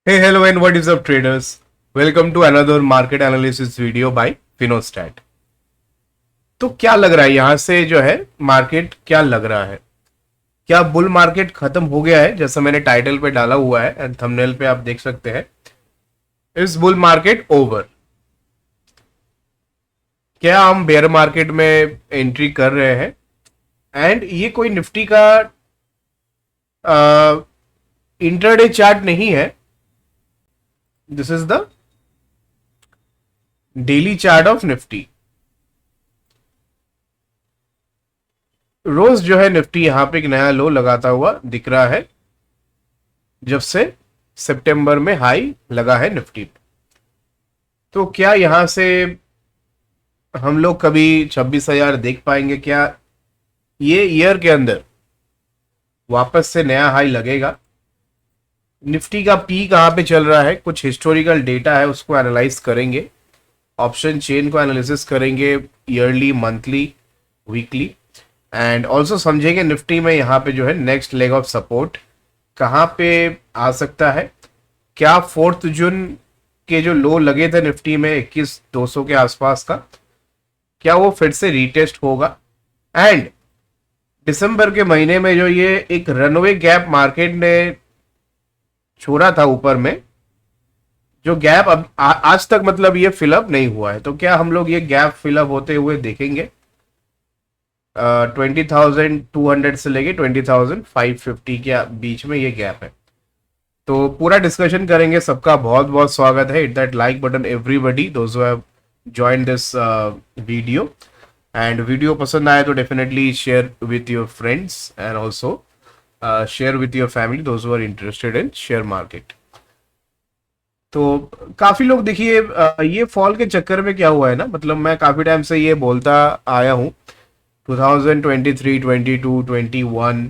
Hey, hello, and what is up, traders? Welcome to another market analysis video by Finostat. तो क्या लग रहा है यहां से जो है मार्केट क्या लग रहा है? क्या बुल मार्केट खत्म हो गया है जैसा मैंने टाइटल पे डाला हुआ है एंड थंबनेल पे आप देख सकते हैं? इस बुल मार्केट ओवर? क्या हम बेयर मार्केट में एंट्री कर रहे हैं? एंड ये कोई निफ्टी का इंटरडे चार्ट नहीं है. This is the daily chart of Nifty. रोज जो है निफ्टी यहां पे एक नया लो लगाता हुआ दिख रहा है जब से सितंबर में हाई लगा है निफ्टी पे. तो क्या यहां से हम लोग कभी 26,000 देख पाएंगे? क्या ये ईयर के अंदर वापस से नया हाई लगेगा? निफ्टी का पी कहां पे चल रहा है? कुछ हिस्टोरिकल डेटा है उसको एनालाइज करेंगे, ऑप्शन चेन को एनालिसिस करेंगे yearly, monthly, weekly, and also समझेंगे निफ्टी में यहाँ पे जो है नेक्स्ट लेग ऑफ सपोर्ट कहाँ पे आ सकता है. क्या 4 जून के जो लो लगे थे निफ्टी में 21,200 के आसपास का, क्या वो फिर से रीटेस्ट होगा? एंड दिसंबर के महीने में जो ये एक रनवे गैप मार्केट ने छोड़ा था ऊपर में, जो गैप अब आज तक मतलब ये फिलअप नहीं हुआ है, तो क्या हम लोग ये गैप फिलअप होते हुए देखेंगे? 20,200 से लेके 20,550 के बीच में ये गैप है. तो पूरा डिस्कशन करेंगे. सबका बहुत बहुत स्वागत है. Hit that like button everybody those who have joined this video. And video पसंद आए तो definitely share with your friends and also share with your family those who are interested in share market. तो काफी लोग देखिए ये fall के चक्कर में क्या हुआ है ना, मतलब मैं काफी टाइम से ये बोलता आया हूँ 2023, 22, 21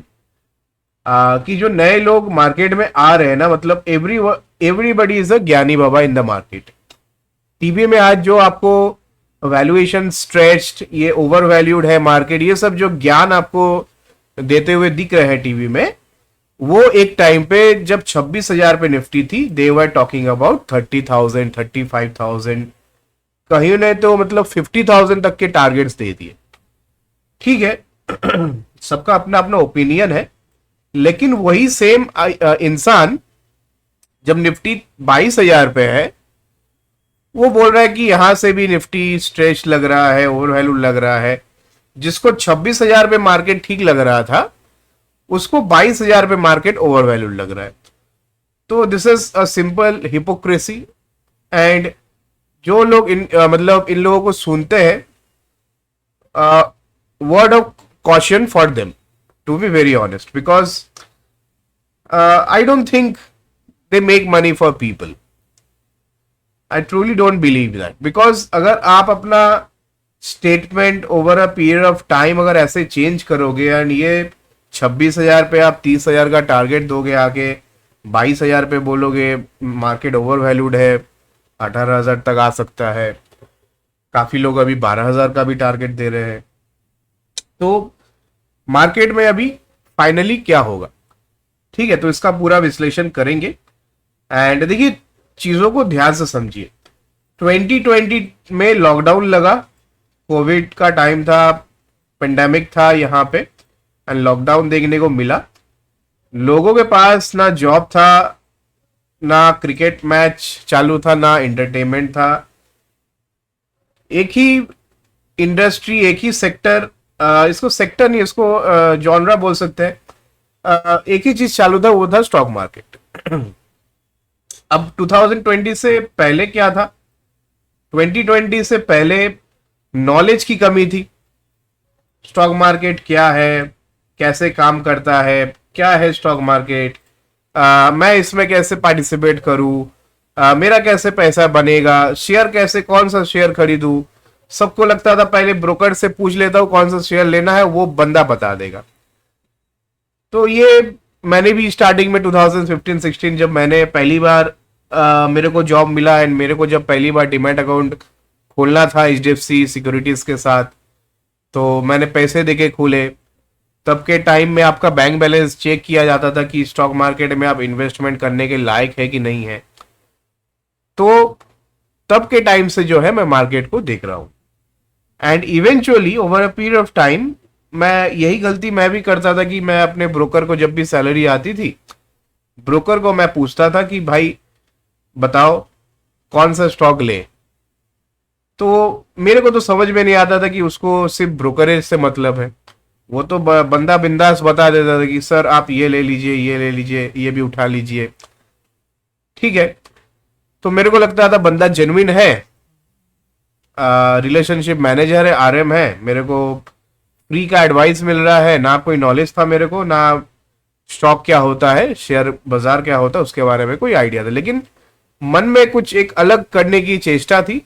कि जो नए लोग मार्केट में आ रहे हैं ना, मतलब एवरीबडी इज अ ज्ञानी बाबा इन द मार्केट. टीवी में आज जो आपको वैल्यूएशन स्ट्रेच्ड, ये ओवर वैल्यूड है मार्केट, ये सब जो ज्ञान आपको देते हुए दिख रहे हैं टीवी में, वो एक टाइम पे जब 26,000 पे निफ्टी थी, दे वर टॉकिंग अबाउट 30,000, 35,000, कहीं ने तो मतलब 50,000 तक के टारगेट्स दे दिए. ठीक है, सबका अपना अपना ओपिनियन है, लेकिन वही सेम इंसान जब निफ्टी 22,000 पे है, वो बोल रहा है कि यहां से भी निफ्टी स्ट्रेच लग रहा है, ओवर वैल्यू लग रहा है. जिसको 26,000 पे मार्केट ठीक लग रहा था, उसको 22,000 पे मार्केट ओवर वैल्यू लग रहा है. तो this is a simple hypocrisy. And जो लोग मतलब इन लोगों को सुनते हैं, word of caution for them, to be very honest, because I don't think they make money for people. I truly don't believe that, because अगर आप अपना statement over a period of time अगर ऐसे चेंज करोगे and ये 26,000 पे आप 30,000 का टारगेट दोगे, आके 22,000 पे बोलोगे मार्केट ओवर वैल्यूड है, 18,000 तक आ सकता है, काफी लोग अभी 12,000 का भी टारगेट दे रहे हैं. तो मार्केट में अभी फाइनली क्या होगा? ठीक है, तो इसका पूरा विश्लेषण करेंगे. एंड देखिए, चीजों को ध्यान से समझिए. 2020 में लॉकडाउन लगा, कोविड का टाइम था, पेंडेमिक था यहाँ पे, एंड लॉकडाउन देखने को मिला. लोगों के पास ना जॉब था, ना क्रिकेट मैच चालू था, ना एंटरटेनमेंट था. एक ही इंडस्ट्री, एक ही सेक्टर, इसको सेक्टर नहीं, इसको जॉनरा बोल सकते हैं, एक ही चीज चालू था, वो था स्टॉक मार्केट. अब 2020 से पहले क्या था? 2020 से पहले नॉलेज की कमी थी. स्टॉक मार्केट क्या है, कैसे काम करता है, क्या है स्टॉक मार्केट, मैं इसमें कैसे पार्टिसिपेट करूं, मेरा कैसे पैसा बनेगा, शेयर कैसे, कौन सा शेयर खरीदूं. सबको लगता था पहले ब्रोकर से पूछ लेता हूं कौन सा शेयर लेना है, वो बंदा बता देगा. तो ये मैंने भी स्टार्टिंग में 2015-16 जब मैंने पहली बार मेरे को जॉब मिला एंड मेरे को जब पहली बार डीमैट अकाउंट खोलना था HDFC सिक्योरिटीज के साथ, तो मैंने पैसे देके खोले. तब के टाइम में आपका बैंक बैलेंस चेक किया जाता था कि स्टॉक मार्केट में आप इन्वेस्टमेंट करने के लायक है कि नहीं है। तो तब के टाइम से जो है मैं मार्केट को देख रहा हूं, and eventually over a period of time मैं यही गलती मैं भी करता था कि मैं अपने ब्रोकर को जब भी सैलरी आती थी, ब्रोकर को मैं पूछता था कि भाई बताओ कौन सा स्टॉक ले। तो मेरे को तो समझ में नहीं आता था कि उसको सिर्फ ब्रोकरेज से मतलब है। वो तो बंदा बिंदास बता देता था कि सर आप ये ले लीजिए, ये ले लीजिए, ये भी उठा लीजिए, ठीक है। तो मेरे को लगता था बंदा जेन्युइन है, रिलेशनशिप मैनेजर है, आरएम है, मेरे को फ्री का एडवाइस मिल रहा है, ना कोई नॉलेज था मेरे को, ना स्टॉक क्या होता है, शेयर बाजार क्या होता है उसके बारे में कोई आइडिया था। लेकिन मन में कुछ एक अलग करने की चेष्टा थी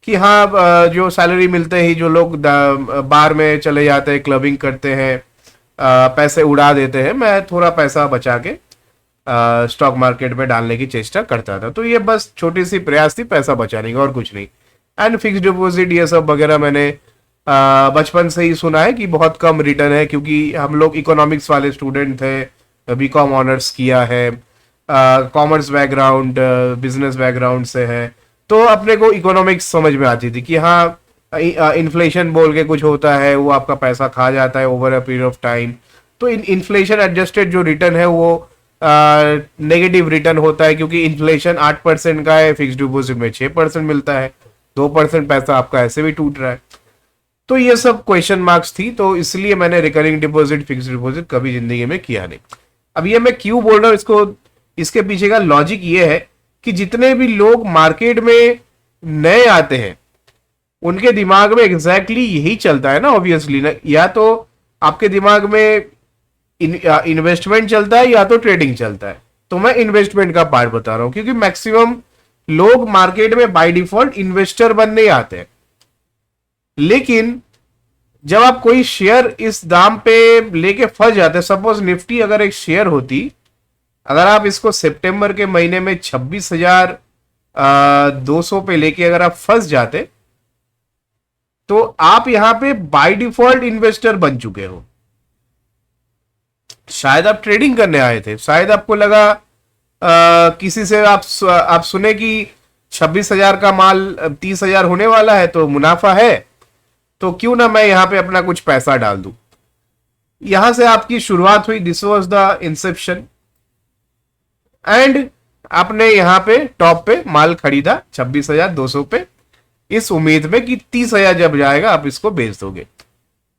कि हाँ जो सैलरी मिलते ही जो लोग बार में चले जाते हैं, क्लबिंग करते हैं, पैसे उड़ा देते हैं, मैं थोड़ा पैसा बचा के स्टॉक मार्केट में डालने की चेष्टा करता था। तो ये बस छोटी सी प्रयास थी पैसा बचाने का और कुछ नहीं। एंड फिक्स डिपॉजिट ये सब वगैरह मैंने बचपन से ही सुना है कि बहुत कम रिटर्न है, क्योंकि हम लोग इकोनॉमिक्स वाले स्टूडेंट थे, बीकॉम ऑनर्स किया है, कॉमर्स बैकग्राउंड, बिजनेस बैकग्राउंड से है, तो अपने को इकोनॉमिक्स समझ में आती थी कि हाँ इन्फ्लेशन बोल के कुछ होता है, वो आपका पैसा खा जाता है over a period of time. तो इन्फ्लेशन एडजस्टेड जो रिटर्न है वो नेगेटिव रिटर्न होता है, क्योंकि इन्फ्लेशन 8% का है, फिक्स डिपॉजिट में 6% मिलता है, 2% पैसा आपका ऐसे भी टूट रहा है। तो ये सब क्वेश्चन मार्क्स थी, तो इसलिए मैंने रिकरिंग डिपॉजिट, फिक्स डिपॉजिट कभी जिंदगी में किया नहीं। अब ये मैं क्यों बोल रहा हूँ इसको, इसके पीछे का लॉजिक ये है कि जितने भी लोग मार्केट में नए आते हैं उनके दिमाग में एग्जैक्टली यही चलता है ना, ऑब्वियसली ना, या तो आपके दिमाग में इन्वेस्टमेंट चलता है या तो ट्रेडिंग चलता है। तो मैं इन्वेस्टमेंट का पार्ट बता रहा हूं, क्योंकि मैक्सिमम लोग मार्केट में बाय डिफॉल्ट इन्वेस्टर बनने आते हैं। लेकिन जब आप कोई शेयर इस दाम पे लेके फंस जाते हैं, सपोज निफ्टी अगर एक शेयर होती, अगर आप इसको सितंबर के महीने में 26,200 पे लेके अगर आप फंस जाते, तो आप यहां पे बाय डिफॉल्ट इन्वेस्टर बन चुके हो। शायद आप ट्रेडिंग करने आए थे, शायद आपको लगा किसी से आप सुने कि 26,000 का माल 30,000 होने वाला है तो मुनाफा है, तो क्यों ना मैं यहां पे अपना कुछ पैसा डाल दूं। यहां से आपकी शुरुआत हुई, this was the Inception, and आपने यहां पे टॉप पे माल खरीदा 26,200 पे, इस उम्मीद में कि 30,000 जब जाएगा आप इसको बेच दोगे।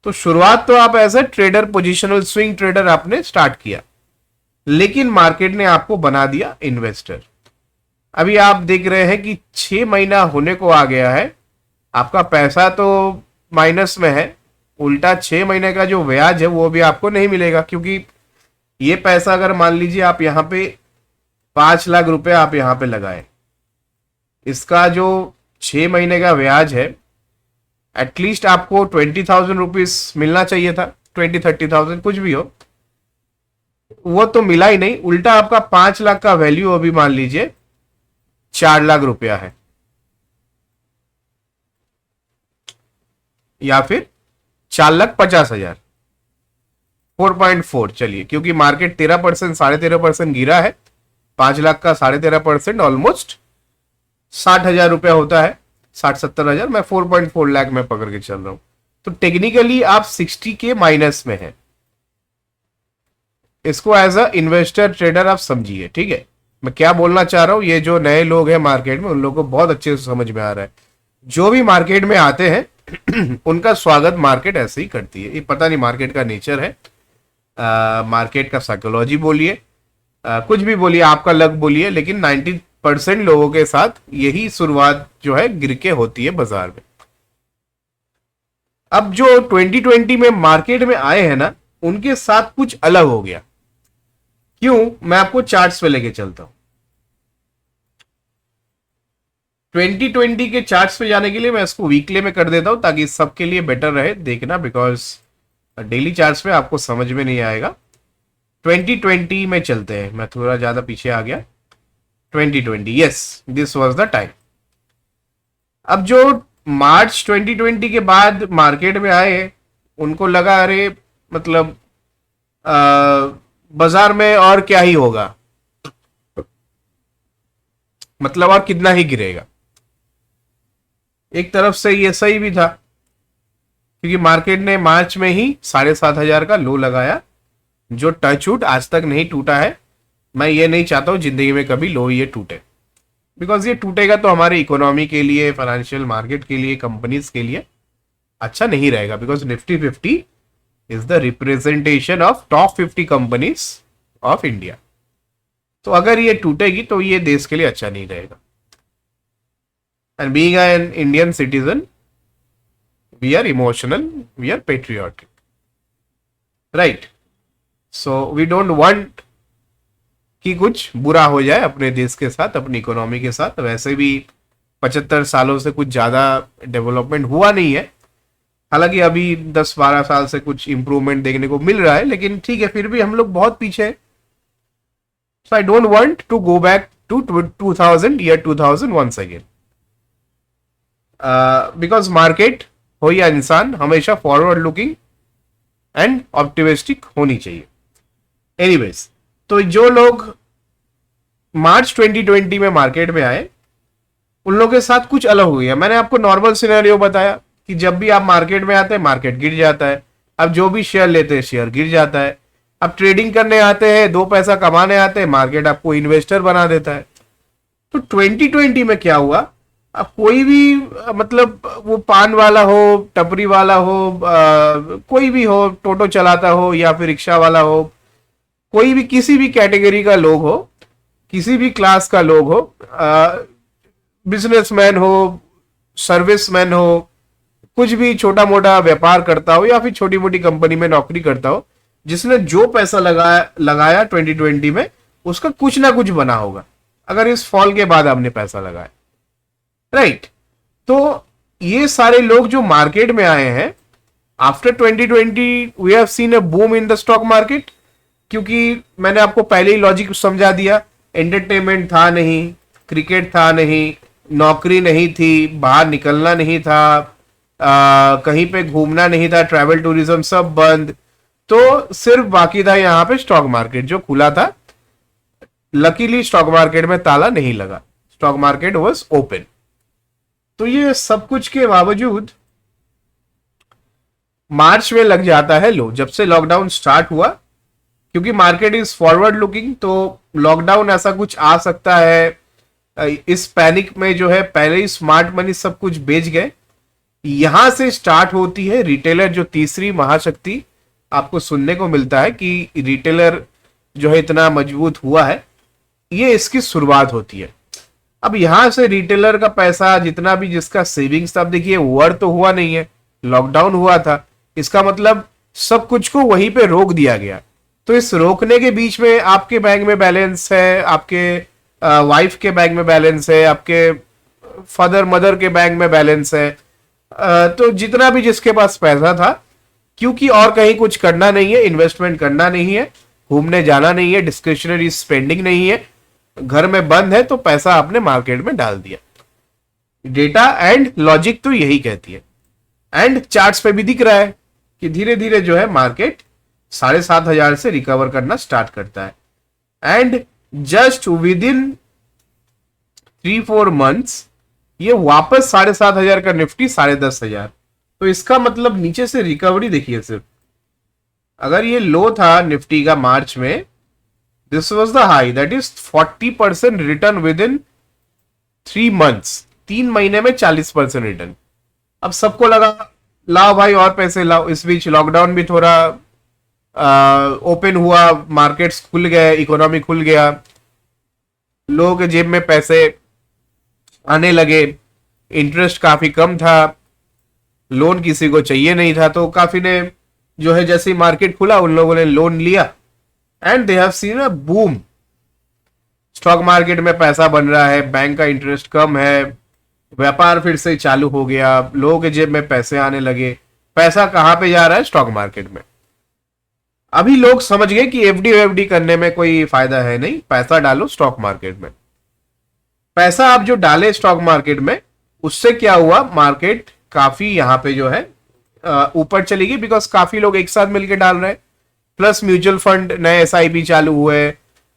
तो शुरुआत तो आप as a trader, positional swing trader आपने स्टार्ट किया, लेकिन मार्केट ने आपको बना दिया इन्वेस्टर। अभी आप देख रहे हैं कि 6 महीना होने को आ गया है, आपका पैसा तो माइनस में है, उल्टा 6 महीने का जो ब्याज है वो भी आपको नहीं मिलेगा, क्योंकि ये पैसा अगर मान लीजिए आप यहां पे 5 लाख रुपए आप यहां पे लगाए, इसका जो 6 महीने का ब्याज है एटलीस्ट आपको 20,000 रुपीज मिलना चाहिए था, 20-30,000 कुछ भी हो, वो तो मिला ही नहीं। उल्टा आपका 5 लाख का वैल्यू अभी मान लीजिए 4 लाख रुपया है, या फिर 4,50,000, 4.4 चलिए, क्योंकि मार्केट 13%, 13.5% गिरा है, 5 लाख का 13.5% ऑलमोस्ट 60,000 रुपया होता है, 60-70,000, मैं 4.4 लाख में पकड़ के चल रहा हूं। तो टेक्निकली आप 60 के माइनस में है। इसको एज अ इन्वेस्टर ट्रेडर आप समझिए, ठीक है। मैं क्या बोलना चाह रहा हूं, ये जो नए लोग हैं मार्केट में, उन लोगों को बहुत अच्छे से समझ में आ रहा है। जो भी मार्केट में आते हैं उनका स्वागत मार्केट ऐसे ही करती है। ये पता नहीं मार्केट का नेचर है, मार्केट का साइकोलॉजी बोलिए, कुछ भी बोलिए, आपका लक बोलिए, लेकिन 90% लोगों के साथ यही शुरुआत जो है गिर के होती है बाजार में। अब जो 2020 में मार्केट में आए हैं ना, उनके साथ कुछ अलग हो गया। क्यों, मैं आपको चार्ट्स पे लेके चलता हूं। 2020 के चार्ट्स पे जाने के लिए मैं इसको वीकली में कर देता हूं, ताकि सबके लिए बेटर रहे देखना, बिकॉज डेली चार्ट्स में आपको समझ में नहीं आएगा। 2020 में चलते हैं, मैं थोड़ा ज्यादा पीछे आ गया। 2020, yes, this was the time. अब जो मार्च 2020 के बाद मार्केट में आए, उनको लगा अरे मतलब बाजार में और क्या ही होगा, मतलब और कितना ही गिरेगा। एक तरफ से ये सही भी था, क्योंकि मार्केट ने मार्च में ही 7,500 का लो लगाया, जो टच वुड आज तक नहीं टूटा है। मैं ये नहीं चाहता हूँ जिंदगी में कभी लो ये टूटे, बिकॉज ये टूटेगा तो हमारी इकोनॉमी के लिए, फाइनेंशियल मार्केट के लिए, कंपनीज के लिए अच्छा नहीं रहेगा। Because Nifty 50 is the representation of top 50 companies of India. तो अगर ये टूटेगी तो ये देश के लिए अच्छा नहीं रहेगा। And being an Indian citizen, we are emotional, we are patriotic, right. So we don't want कि कुछ बुरा हो जाए अपने देश के साथ, अपनी इकोनॉमी के साथ। वैसे भी 75 सालों से कुछ ज़्यादा डेवलपमेंट हुआ नहीं है। हालांकि अभी 10-12 साल से कुछ इंप्रूवमेंट देखने को मिल रहा है, लेकिन ठीक है, फिर भी हम लोग बहुत पीछे हैं। So I don't want to go back to 2000 once again, because market हो या इंसान हमेशा फॉरवर्ड लुकिंग एंड ऑप्टिमिस्टिक होनी चाहिए। एनीवेज, तो जो लोग मार्च 2020 में मार्केट में आए, उन लोगों के साथ कुछ अलग हो गया। मैंने आपको नॉर्मल सिनेरियो बताया कि जब भी आप मार्केट में आते हैं मार्केट गिर जाता है। अब जो भी शेयर लेते हैं शेयर गिर जाता है। अब ट्रेडिंग करने आते हैं, 2 पैसा कमाने आते हैं, मार्केट आपको इन्वेस्टर बना देता है। तो 2020 में क्या हुआ, अब कोई भी मतलब वो पान वाला हो, टपरी वाला हो, कोई भी हो, टोटो चलाता हो या फिर रिक्शा वाला हो, कोई भी किसी भी कैटेगरी का लोग हो, किसी भी क्लास का लोग हो, बिजनेसमैन हो, सर्विसमैन हो, कुछ भी छोटा मोटा व्यापार करता हो या फिर छोटी मोटी कंपनी में नौकरी करता हो, जिसने जो पैसा लगाया 2020 में, उसका कुछ ना कुछ बना होगा अगर इस फॉल के बाद आपने पैसा लगाया, राइट। तो ये सारे लोग जो मार्केट में आए हैं after 2020, we have seen a boom in the stock market. क्योंकि मैंने आपको पहले ही लॉजिक समझा दिया, एंटरटेनमेंट था नहीं, क्रिकेट था नहीं, नौकरी नहीं थी, बाहर निकलना नहीं था, कहीं पे घूमना नहीं था, ट्रैवल टूरिज्म सब बंद। तो सिर्फ बाकी था यहाँ पे स्टॉक मार्केट जो खुला था। लकीली स्टॉक मार्केट में ताला नहीं लगा, स्टॉक मार्केट वाज ओपन। तो ये सब कुछ के बावजूद मार्च में लग जाता है लो, जब से लॉकडाउन स्टार्ट हुआ। क्योंकि मार्केट इज फॉरवर्ड लुकिंग, तो लॉकडाउन ऐसा कुछ आ सकता है। इस पैनिक में जो है पहले ही स्मार्ट मनी सब कुछ बेच गए। यहां से स्टार्ट होती है रिटेलर, जो तीसरी महाशक्ति आपको सुनने को मिलता है कि रिटेलर जो है इतना मजबूत हुआ है, ये इसकी शुरुआत होती है। अब यहां से रिटेलर का पैसा जितना भी जिसका सेविंग्स था, अब देखिए वर्ड तो हुआ नहीं है, लॉकडाउन हुआ था, इसका मतलब सब कुछ को वहीं पे रोक दिया गया। तो इस रोकने के बीच में आपके बैंक में बैलेंस है, आपके वाइफ के बैंक में बैलेंस है, आपके फादर मदर के बैंक में बैलेंस है, तो जितना भी जिसके पास पैसा था, क्योंकि और कहीं कुछ करना नहीं है, इन्वेस्टमेंट करना नहीं है, घूमने जाना नहीं है, डिस्क्रिशनरी स्पेंडिंग नहीं है, घर में बंद है, तो पैसा आपने मार्केट में डाल दिया। डेटा एंड लॉजिक तो यही कहती है, एंड चार्ट्स पे भी दिख रहा है कि धीरे धीरे जो है मार्केट 7,500 से रिकवर करना स्टार्ट करता है। And just with in 3-4 months ये वापस 7,500 का निफ्टी 10,500। तो इसका मतलब नीचे से रिकवरी देखिए। सिर्फ अगर ये लो था निफ्टी का मार्च में, this was the high, that is 40% return with in 3 months, 3 महीने में 40% रिटर्न। अब सबको लगा लाओ भाई और पैसे लाओ। इस बीच लॉकडाउन भी थोड़ा ओपन हुआ, मार्केट्स खुल गए, इकोनॉमी खुल गया, लोगों के जेब में पैसे आने लगे, इंटरेस्ट काफी कम था, लोन किसी को चाहिए नहीं था, तो काफी ने जो है जैसे ही मार्केट खुला उन लोगों ने लोन लिया, and they have seen a boom. Stock market में पैसा बन रहा है, बैंक का इंटरेस्ट कम है, व्यापार फिर से चालू हो गया, लोगों के जेब में पैसे आने लगे। पैसा कहां पे जा रहा है? स्टॉक मार्केट में। अभी लोग समझ गए कि एफडी करने में कोई फायदा है नहीं, पैसा डालो स्टॉक मार्केट में। पैसा आप जो डाले स्टॉक मार्केट में, उससे क्या हुआ, मार्केट काफी यहां पे जो है ऊपर चली गई, बिकॉज काफी लोग एक साथ मिलकर डाल रहे हैं। प्लस म्यूचुअल फंड नए एसआईपी चालू हुए,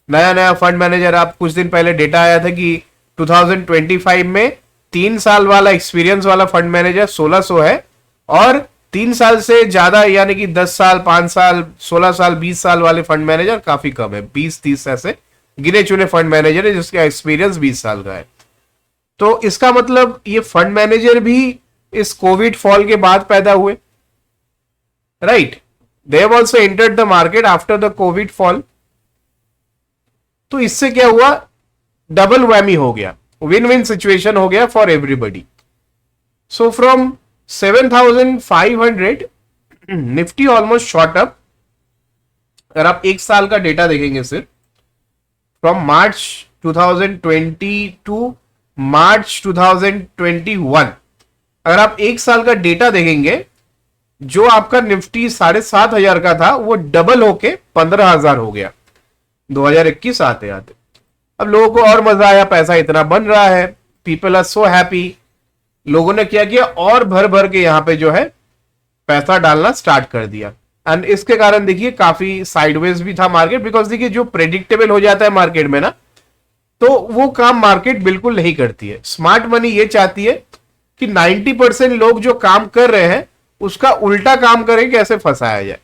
नया नया फंड मैनेजर। आप कुछ दिन पहले डेटा आया था कि 2025 में 3 साल वाला एक्सपीरियंस वाला फंड मैनेजर 1600 है, और 3 साल से ज्यादा यानी कि 10 साल, 5 साल, 16 साल, 20 साल वाले फंड मैनेजर काफी कम है। 20-30 ऐसे गिने चुने फंड मैनेजर है जिसका एक्सपीरियंस 20 साल का है। तो इसका मतलब ये फंड मैनेजर भी इस कोविड फॉल के बाद पैदा हुए, right? They have also entered the market after the Covid fall. तो इससे क्या हुआ, डबल वैमी हो गया, विन विन सिचुएशन हो गया for everybody. So from 7,500 Nifty almost short up. अगर आप एक साल का डेटा देखेंगे सिर्फ फ्रॉम मार्च 2020 टू मार्च 2021, अगर आप एक साल का डेटा देखेंगे, जो आपका निफ्टी 7,500 का था वो डबल होके 15,000 हो गया 2021 आते आते। अब लोगों को और मजा आया, पैसा इतना बन रहा है, पीपल आर सो हैप्पी। लोगों ने क्या किया, और भर भर के यहां पे जो है पैसा डालना स्टार्ट कर दिया। एंड इसके कारण देखिए काफी साइडवेज भी था मार्केट, बिकॉज देखिए जो प्रेडिक्टेबल हो जाता है मार्केट में ना, तो वो काम मार्केट बिल्कुल नहीं करती है। स्मार्ट मनी ये चाहती है कि 90% लोग जो काम कर रहे हैं उसका उल्टा काम करें, कैसे फंसाया जाए।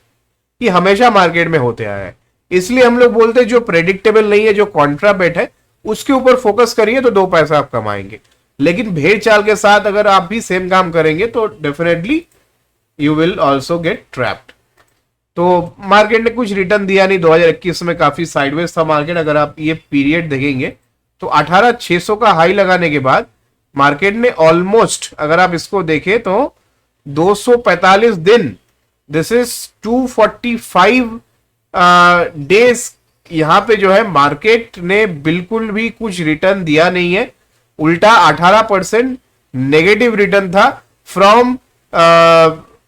ये हमेशा मार्केट में होते आया है। इसलिए हम लोग बोलते हैं जो प्रेडिक्टेबल नहीं है, जो कॉन्ट्रा बेट है, उसके ऊपर फोकस करिए तो 2 पैसा आप कमाएंगे। लेकिन भेड़ चाल के साथ अगर आप भी सेम काम करेंगे तो definitely you will also get trapped. तो मार्केट ने कुछ रिटर्न दिया नहीं, 2021 में काफी साइडवेज था मार्केट। अगर आप ये पीरियड देखेंगे तो 18,600 का हाई लगाने के बाद मार्केट ने ऑलमोस्ट, अगर आप इसको देखें तो 245 दिन, दिस इज 245 डेज, यहां पे जो है मार्केट ने बिल्कुल भी कुछ रिटर्न दिया नहीं है। उल्टा 18% नेगेटिव रिटर्न था from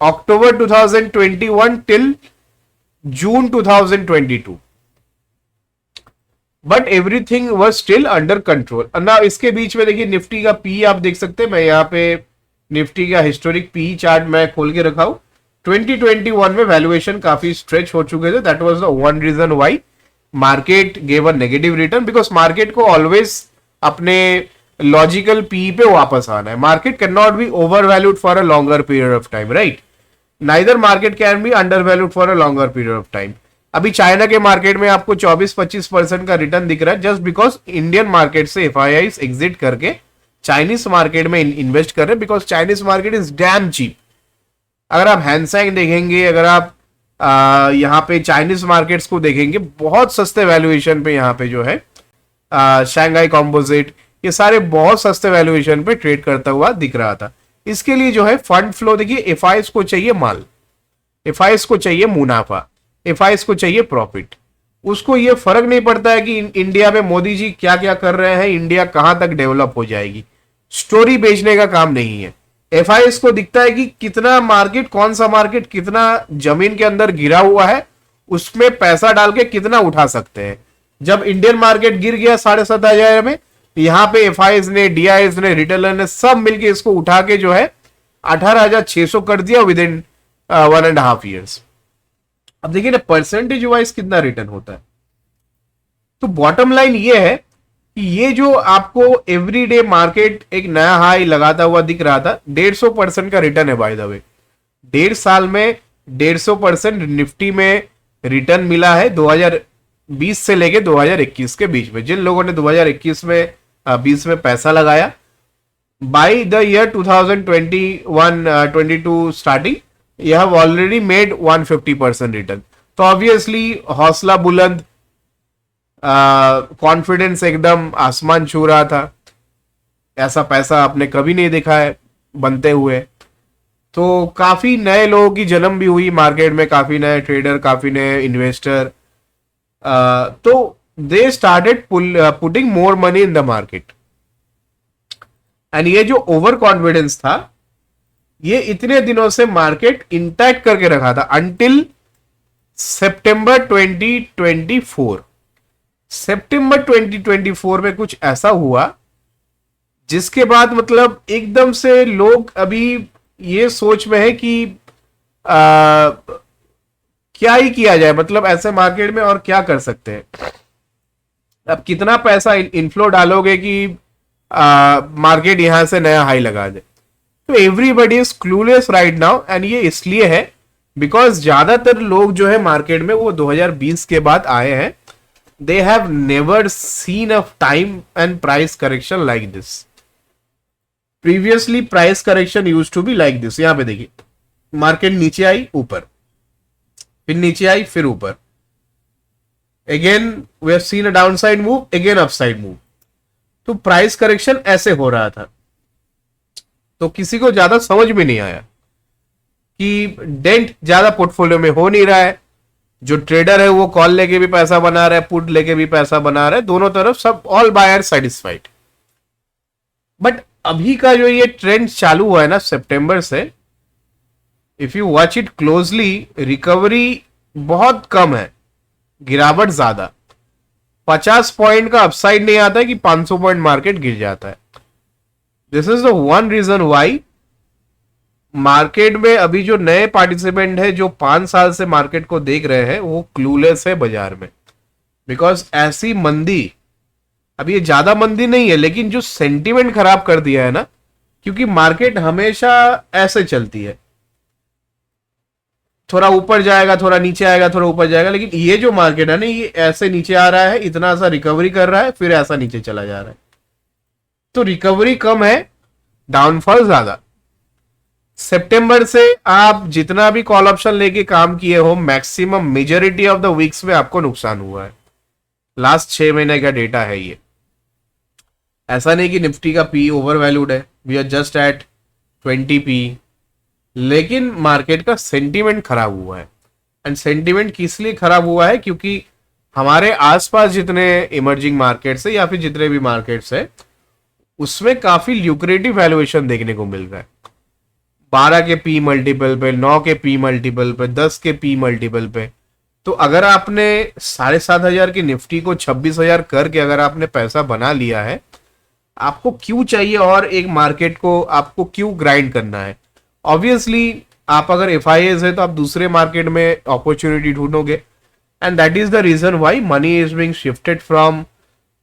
October 2021 till June 2022, but everything was still under control. ना इसके बीच में देखिए निफ्टी का पी आप देख सकते हैं, मैं यहाँ पे निफ्टी का हिस्टोरिक पी चार्ट मैं खोल के रखा हूं। 2021 में वैल्यूएशन काफी स्ट्रेच हो चुके थे, that was the one reason why market gave a negative return, because market को ऑलवेज अपने लॉजिकल पी पे वापस आना है। Market can not be over valued for a longer period of time, right? Neither market can be under valued for a longer period of time. अभी China के market में आपको 24-25% का रिटर्न दिख रहा है, जस्ट बिकॉज इंडियन मार्केट से FIIs exit करके चाइनीज मार्केट में इन्वेस्ट कर रहे हैं, because Chinese market is damn cheap. अगर आप हैंसैंग देखेंगे, अगर आप यहाँ पे चाइनीज मार्केट्स को देखेंगे, बहुत सस्ते वैल्यूएशन पे यहाँ पे जो है शंघाई कॉम्पोजिट, ये सारे बहुत सस्ते वैल्यूएशन पे ट्रेड करता हुआ दिख रहा था। इसके लिए जो है फंड फ्लो देखिए, एफआईएस को चाहिए माल, एफआईएस को चाहिए मुनाफा, एफआईएस को चाहिए प्रॉफिट। उसको ये फर्क नहीं पड़ता है कि इंडिया में मोदी जी क्या क्या कर रहे हैं, इंडिया कहां तक डेवलप हो जाएगी। स्टोरी बेचने का काम नहीं है। एफआईएस को दिखता है कि कितना मार्केट, कौन सा मार्केट कितना जमीन के अंदर गिरा हुआ है, उसमें पैसा डाल के कितना उठा सकते हैं। जब इंडियन मार्केट गिर गया 7,500 में, यहाँ पे एफआईएस ने, डीआईएस ने, रिटेलर ने सब मिलके इसको उठा के जो है 18,600 कर दिया विद इन 1.5 ईयर्स। अब देखिए ना परसेंटेज वाइज कितना रिटर्न होता है। तो बॉटम लाइन ये है कि ये जो आपको एवरीडे मार्केट एक नया हाई लगाता हुआ दिख रहा था, 150% का रिटर्न है बाय द वे। 1.5 साल में 150% निफ्टी में रिटर्न मिला है 2020 से लेके 2021 के बीच में। जिन लोगों ने 2021 में 20 में पैसा लगाया, by the year 2021-22 starting you have already made 150% return. तो ऑब्वियसली हौसला बुलंद, कॉन्फिडेंस एकदम आसमान छू रहा था। ऐसा पैसा आपने कभी नहीं देखा है बनते हुए। तो काफी नए लोगों की जन्म भी हुई मार्केट में, काफी नए ट्रेडर, काफी नए इन्वेस्टर। तो they started putting more money in the market. And ये जो ओवर कॉन्फिडेंस था, ये इतने दिनों से मार्केट इंटैक्ट करके रखा था अंटिल सितंबर 2024। सितंबर 2024 में कुछ ऐसा हुआ जिसके बाद मतलब एकदम से लोग अभी ये सोच में है कि क्या ही किया जाए, मतलब ऐसे मार्केट में और क्या कर सकते हैं। अब कितना पैसा इनफ्लो डालोगे कि मार्केट यहां से नया हाई लगा दे। तो everybody is clueless right now, and ये इसलिए है बिकॉज ज्यादातर लोग जो है मार्केट में वो 2020 के बाद आए हैं। They have never seen a time and price correction like this. Previously price correction used to be like this. यहां पे देखिए, मार्केट नीचे आई ऊपर, फिर नीचे आई फिर ऊपर, again we have seen a downside move, again upside move. तो प्राइस करेक्शन ऐसे हो रहा था। तो किसी को ज्यादा समझ में नहीं आया कि डेंट ज्यादा पोर्टफोलियो में हो नहीं रहा है। जो ट्रेडर है वो कॉल लेके भी पैसा बना रहा है, पुट लेके भी पैसा बना रहा है, दोनों तरफ सब ऑल बायर सेटिस्फाइड। बट अभी का जो ये ट्रेंड चालू हुआ है ना सितंबर से, if you watch it closely, recovery बहुत कम है, गिरावट ज्यादा। 50 पॉइंट का अपसाइड नहीं आता है कि 500 पॉइंट मार्केट गिर जाता है। This is the one reason why market में अभी जो नए पार्टिसिपेंट है जो 5 साल से मार्केट को देख रहे हैं वो क्लूलेस है बाजार में। बिकॉज ऐसी मंदी, अब ये ज्यादा मंदी नहीं है लेकिन जो सेंटीमेंट खराब कर दिया है ना, क्योंकि मार्केट हमेशा ऐसे चलती है, थोड़ा ऊपर जाएगा, थोड़ा नीचे आएगा, थोड़ा ऊपर जाएगा। लेकिन ये जो मार्केट है ना, ये ऐसे नीचे आ रहा है, इतना सा रिकवरी कर रहा है, फिर ऐसा नीचे चला जा रहा है। तो रिकवरी कम है, डाउनफॉल ज्यादा। सितंबर से आप जितना भी कॉल ऑप्शन लेके काम किए हो, maximum majority of the weeks में आपको नुकसान हुआ है। लास्ट 6 महीने का डेटा है ये। ऐसा नहीं कि निफ्टी का पी ओवर वैल्यूड है, we are just at 20 P, लेकिन मार्केट का सेंटीमेंट खराब हुआ है। एंड सेंटीमेंट किस लिए खराब हुआ है? क्योंकि हमारे आसपास जितने इमर्जिंग मार्केट्स है या फिर जितने भी मार्केट्स है, उसमें काफी ल्यूक्रेटिव वैल्यूएशन देखने को मिल रहा है। 12 के पी मल्टीपल पे, 9 के पी मल्टीपल पे, 10 के पी मल्टीपल पे। तो अगर आपने 7,500 की निफ्टी को 26,000 करके अगर आपने पैसा बना लिया है, आपको क्यों चाहिए और एक मार्केट को आपको क्यों ग्राइंड करना है? ऑब्वियसली आप अगर एफआईएस है तो आप दूसरे मार्केट में अपॉर्चुनिटी ढूंढोगे, and that is the reason why money is being shifted from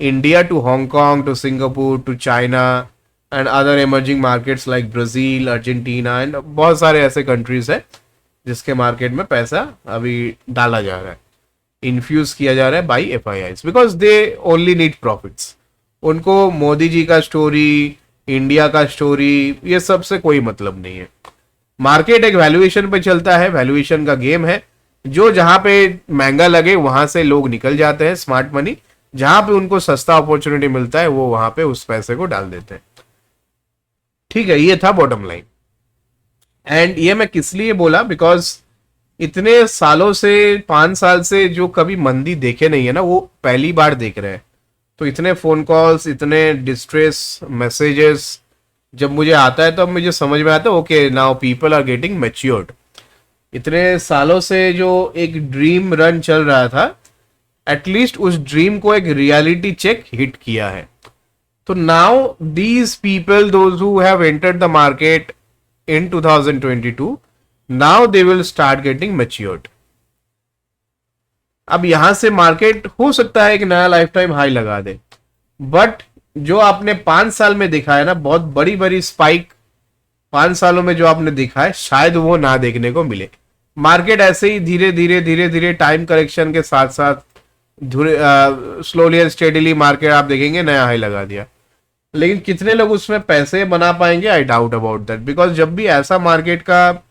India to Hong Kong to Singapore to China and other emerging markets like Brazil, Argentina and बहुत सारे ऐसे कंट्रीज है जिसके मार्केट में पैसा अभी डाला जा रहा है, इन्फ्यूज किया जा रहा है by FIIs, because they only need profits. उनको मोदी जी का स्टोरी, इंडिया का स्टोरी, ये सब से कोई मतलब नहीं है। मार्केट एक वैल्यूएशन पे चलता है, वैल्यूएशन का गेम है। जो जहां पे महंगा लगे वहां से लोग निकल जाते हैं, स्मार्ट मनी। जहां पे उनको सस्ता अपॉर्चुनिटी मिलता है वो वहां पे उस पैसे को डाल देते हैं। ठीक है, ये था बॉटम लाइन। एंड ये मैं किस लिए बोला, बिकॉज इतने सालों से, 5 साल से जो कभी मंदी देखे नहीं है ना, वो पहली बार देख रहे हैं। तो इतने फोन कॉल्स, इतने डिस्ट्रेस मैसेजेस जब मुझे आता है तो अब मुझे समझ में आता है, okay now people are getting matured. इतने सालों से जो एक ड्रीम रन चल रहा था, एटलीस्ट उस ड्रीम को एक रियलिटी चेक हिट किया है। तो now these people, those who have entered the market in 2022, now they will start getting matured. अब यहां से मार्केट हो सकता है कि नया लाइफ टाइम हाई लगा दे, बट जो आपने 5 साल में देखा है ना, बहुत बड़ी बड़ी स्पाइक 5 सालों में जो आपने देखा है, शायद वो ना देखने को मिले। मार्केट ऐसे ही धीरे धीरे धीरे धीरे टाइम करेक्शन के साथ साथ स्लोली एंड स्टेडीली मार्केट आप देखेंगे नया हाई लगा दिया। लेकिन कितने लोग उसमें पैसे बना पाएंगे, I doubt about that. Because जब भी ऐसा मार्केट का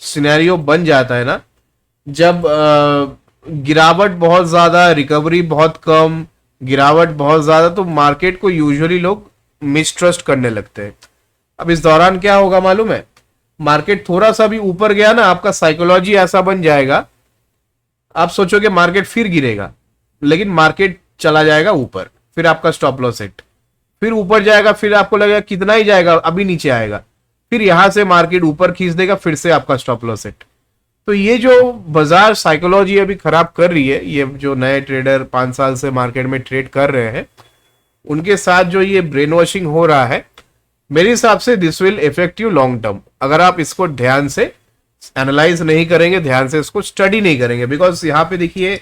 सिनेरियो बन जाता है ना, जब गिरावट बहुत ज्यादा, रिकवरी बहुत कम, गिरावट बहुत ज्यादा, तो मार्केट को यूजुअली लोग मिसट्रस्ट करने लगते हैं। अब इस दौरान क्या होगा मालूम है? मार्केट थोड़ा सा भी ऊपर गया ना, आपका साइकोलॉजी ऐसा बन जाएगा, आप सोचोगे मार्केट फिर गिरेगा, लेकिन मार्केट चला जाएगा ऊपर, फिर आपका स्टॉप लॉस सेट, फिर ऊपर जाएगा, फिर आपको लगेगा कितना ही जाएगा, अभी नीचे आएगा, फिर यहां से मार्केट ऊपर खींच देगा, फिर से आपका स्टॉप लॉस सेट। तो ये जो बाजार साइकोलॉजी अभी खराब कर रही है, ये जो नए ट्रेडर 5 साल से मार्केट में ट्रेड कर रहे हैं, उनके साथ जो ये ब्रेन वॉशिंग हो रहा है, मेरे हिसाब से this will effect you long term. अगर आप इसको ध्यान से एनालाइज नहीं करेंगे, ध्यान से इसको स्टडी नहीं करेंगे, बिकॉज यहाँ पे देखिए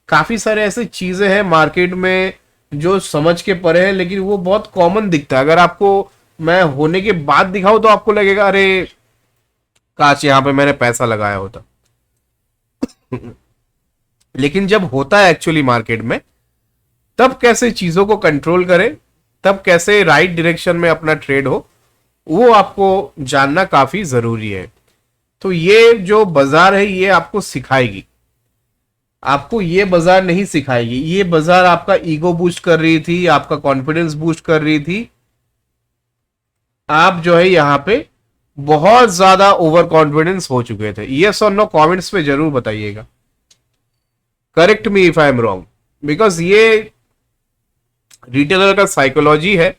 काफी सारे ऐसे चीजें हैं मार्केट में जो समझ के परे है, लेकिन वो बहुत कॉमन दिखता है। अगर आपको मैं होने के बाद दिखाऊं तो आपको लगेगा अरे काश यहाँ पे मैंने पैसा लगाया होता। लेकिन जब होता है एक्चुअली मार्केट में, तब कैसे चीजों को कंट्रोल करें, तब कैसे राइट डायरेक्शन में अपना ट्रेड हो, वो आपको जानना काफी जरूरी है। तो ये जो बाजार है ये आपको सिखाएगी, आपको ये बाजार नहीं सिखाएगी। ये बाजार आपका ईगो बूस्ट कर रही थी, आपका कॉन्फिडेंस बूस्ट कर रही थी। आप जो है यहाँ पे बहुत ज्यादा ओवर कॉन्फिडेंस हो चुके थे। यस और नो कमेंट्स पे जरूर बताइएगा, correct me if I am wrong, because ये रिटेलर का साइकोलॉजी है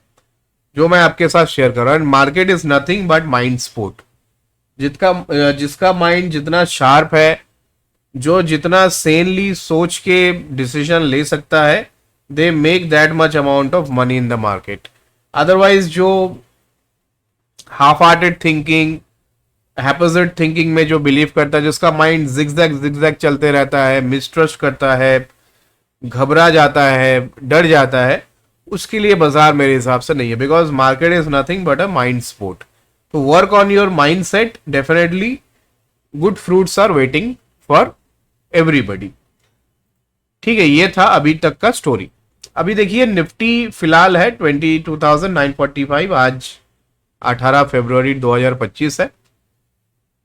जो मैं आपके साथ शेयर कर रहा हूं। Market is nothing but mind sport. जिसका माइंड जितना शार्प है, जो जितना सेनली सोच के डिसीजन ले सकता है, they make that much amount of money in the market. Otherwise जो हाफ हार्टेड थिंकिंग, हैपोजिट थिंकिंग में जो बिलीव करता है, जिसका माइंड जिगजैग चलते रहता है, मिसट्रस्ट करता है, घबरा जाता है, डर जाता है, उसके लिए बाजार मेरे हिसाब से नहीं है। Because market is nothing but a mind sport. तो work on your mind set, definitely good fruits are waiting for everybody. ठीक है, ये था अभी तक का स्टोरी। अभी देखिए निफ्टी फिलहाल है 22,945, आज 18 फरवरी 2025 है।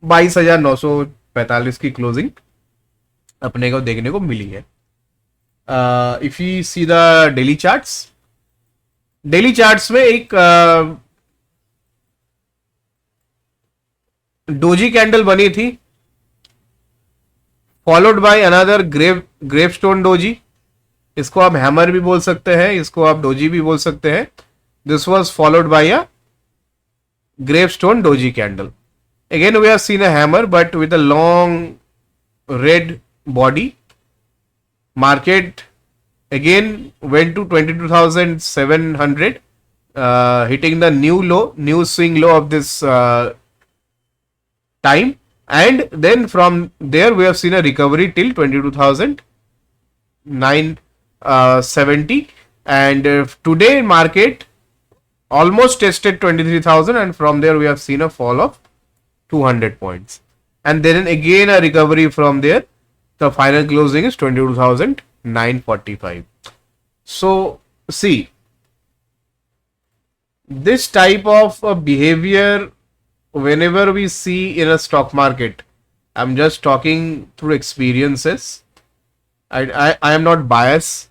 22,945 की क्लोजिंग अपने को देखने को मिली है। If you see the daily charts, daily charts में एक डोजी कैंडल बनी थी, followed by another gravestone doji. इसको आप हैमर भी बोल सकते हैं, इसको आप डोजी भी बोल सकते हैं। This was followed by a gravestone doji candle. Again we have seen a hammer but with a long red body. Market again went to 22,700, hitting the new swing low of this time, and then from there we have seen a recovery till 22,970, and today market almost tested 23,000, and from there we have seen a fall of 200 points, and then again a recovery from there. The final closing is 22,945. So see, this type of behavior whenever we see in a stock market, I'm just talking through experiences. I am not biased,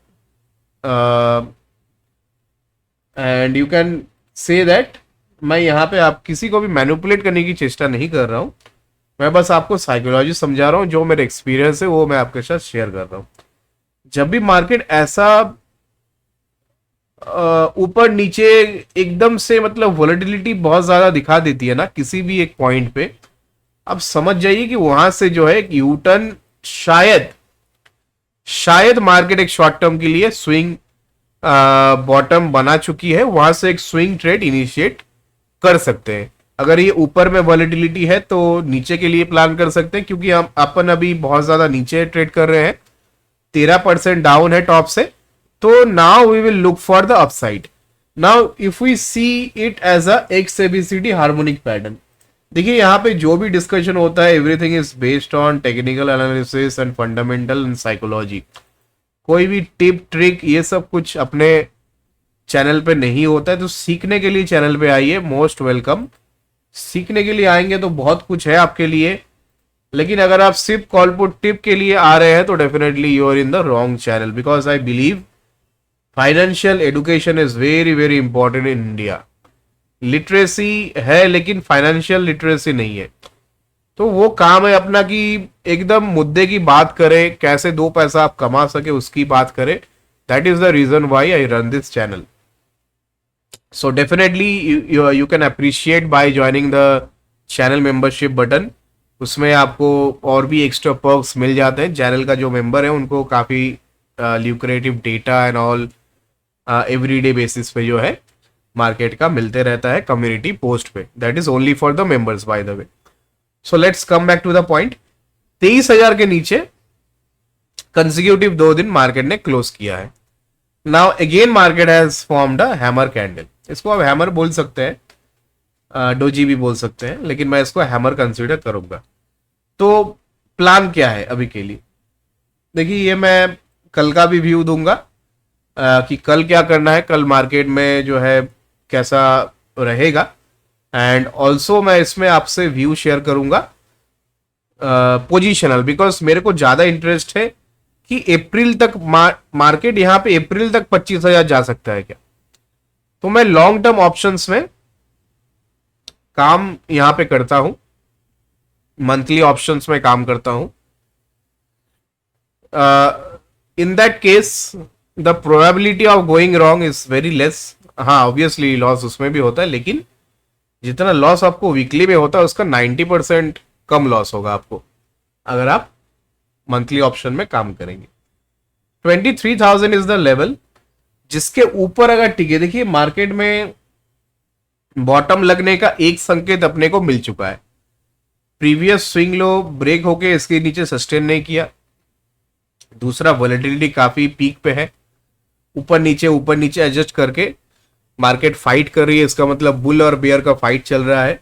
and you can say that मैं यहाँ पे आप किसी को भी manipulate करने की चेष्टा नहीं कर रहा हूँ, मैं बस आपको साइकोलॉजी समझा रहा हूँ। जो मेरे एक्सपीरियंस है वो मैं आपके साथ शेयर कर रहा हूँ। जब भी मार्केट ऐसा ऊपर नीचे एकदम से मतलब वोलेटिलिटी बहुत ज्यादा दिखा देती है ना किसी भी एक पॉइंट पे, अब समझ जाइए कि वहां से जो है एक यू टर्न शायद मार्केट एक शॉर्ट टर्म के लिए स्विंग बॉटम बना चुकी है, वहां से एक स्विंग ट्रेड इनिशिएट कर सकते हैं। अगर ये ऊपर में वॉलेटिलिटी है तो नीचे के लिए प्लान कर सकते हैं, क्योंकि हम अपन अभी बहुत ज्यादा नीचे ट्रेड कर रहे हैं, 13% डाउन है टॉप से। तो now we will look for the upside. Now if we see it as a XABCD harmonic pattern, देखिए यहाँ पे जो भी डिस्कशन होता है everything is based on technical analysis and fundamental and psychology. कोई भी टिप ट्रिक ये सब कुछ अपने चैनल पे नहीं होता है, तो सीखने के लिए चैनल पे आइए, मोस्ट वेलकम। सीखने के लिए आएंगे तो बहुत कुछ है आपके लिए, लेकिन अगर आप सिर्फ कॉल पुट टिप के लिए आ रहे हैं तो definitely you are in the wrong channel, because I believe financial education is very very important in India. Literacy है लेकिन फाइनेंशियल लिटरेसी नहीं है। तो वो काम है अपना कि एकदम मुद्दे की बात करें, कैसे 2 पैसा आप कमा सके उसकी बात करें। That is the reason why I run this channel. So definitely you can appreciate by joining the channel membership button. उसमें आपको और भी एक्स्ट्रा पर्क्स मिल जाते हैं। चैनल का जो मेंबर है उनको काफ़ी lucrative data and all everyday basis पे जो है मार्केट का मिलते रहता है कम्युनिटी पोस्ट पे। That is only for the members by the way. So let's come back to the point. 23,000 के नीचे कंसेक्यूटिव 2 दिन मार्केट ने क्लोज किया है। Now again market has formed a hammer candle. इसको आप हैमर बोल सकते हैं, डोजी भी बोल सकते हैं, लेकिन मैं इसको हैमर कंसीडर करूंगा। तो प्लान क्या है अभी के लिए? देखिए, ये मैं कल का भी व्यू दूंगा कि कल क्या करना है, कल मार्केट में जो है कैसा रहेगा, एंड ऑल्सो मैं इसमें आपसे व्यू शेयर करूंगा पोजिशनल, बिकॉज मेरे को ज्यादा इंटरेस्ट है कि अप्रैल तक मार्केट यहाँ पे अप्रैल तक 25,000 जा सकता है क्या। तो मैं लॉन्ग टर्म ऑप्शंस में काम यहां पे करता हूं, मंथली ऑप्शंस में काम करता हूं। In that case the probability of going wrong is very less. हाँ, ऑब्वियसली लॉस उसमें भी होता है, लेकिन जितना लॉस आपको वीकली में होता है उसका 90% कम लॉस होगा आपको अगर आप मंथली ऑप्शन में काम करेंगे। 23,000 इज द लेवल जिसके ऊपर अगर टिके। देखिए, मार्केट में बॉटम लगने का एक संकेत अपने को मिल चुका है। प्रीवियस स्विंग लो ब्रेक होके इसके नीचे सस्टेन नहीं किया। दूसरा, वॉलेटिलिटी काफी पीक पे है, ऊपर नीचे एडजस्ट करके मार्केट फाइट कर रही है। इसका मतलब बुल और बेयर का फाइट चल रहा है,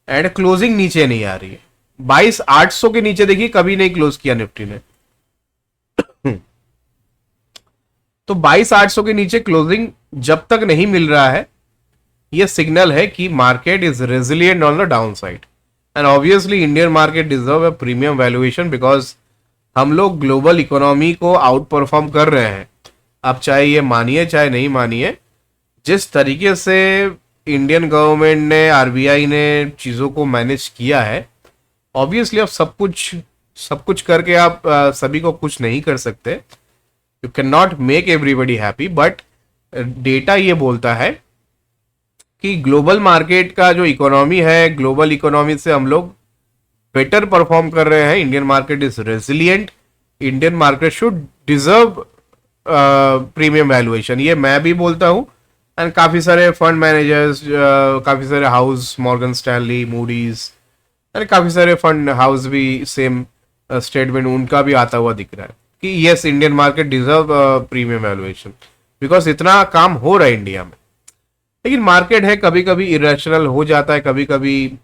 एंड क्लोजिंग नीचे नहीं आ रही है। 22,800 के नीचे देखिए कभी नहीं क्लोज किया निफ्टी ने। तो 22,800 के नीचे क्लोजिंग जब तक नहीं मिल रहा है, यह सिग्नल है कि market is resilient on the down side, and obviously Indian market deserve a premium valuation, because हम लोग ग्लोबल इकोनॉमी को आउट परफॉर्म कर रहे हैं। आप चाहे ये मानिए चाहे नहीं मानिए, जिस तरीके से इंडियन गवर्नमेंट ने, आरबीआई ने चीज़ों को मैनेज किया है, ऑब्वियसली आप सब कुछ करके आप सभी को कुछ नहीं कर सकते। You can not make everybody happy, but data ये बोलता है कि ग्लोबल मार्केट का जो इकोनॉमी है, ग्लोबल इकोनॉमी से हम लोग बेटर परफॉर्म कर रहे हैं। Indian market is resilient, Indian market should deserve premium valuation. ये मैं भी बोलता हूं, एंड काफी सारे फंड मैनेजर्स, काफी सारे house, Morgan Stanley, Moody's, and काफी सारे फंड हाउस भी सेम स्टेटमेंट उनका भी आता हुआ दिख रहा है कि yes, Indian market deserve premium valuation, because इतना काम हो रहा है इंडिया में। लेकिन मार्केट है, कभी कभी इरेशनल हो जाता है, कभी कभी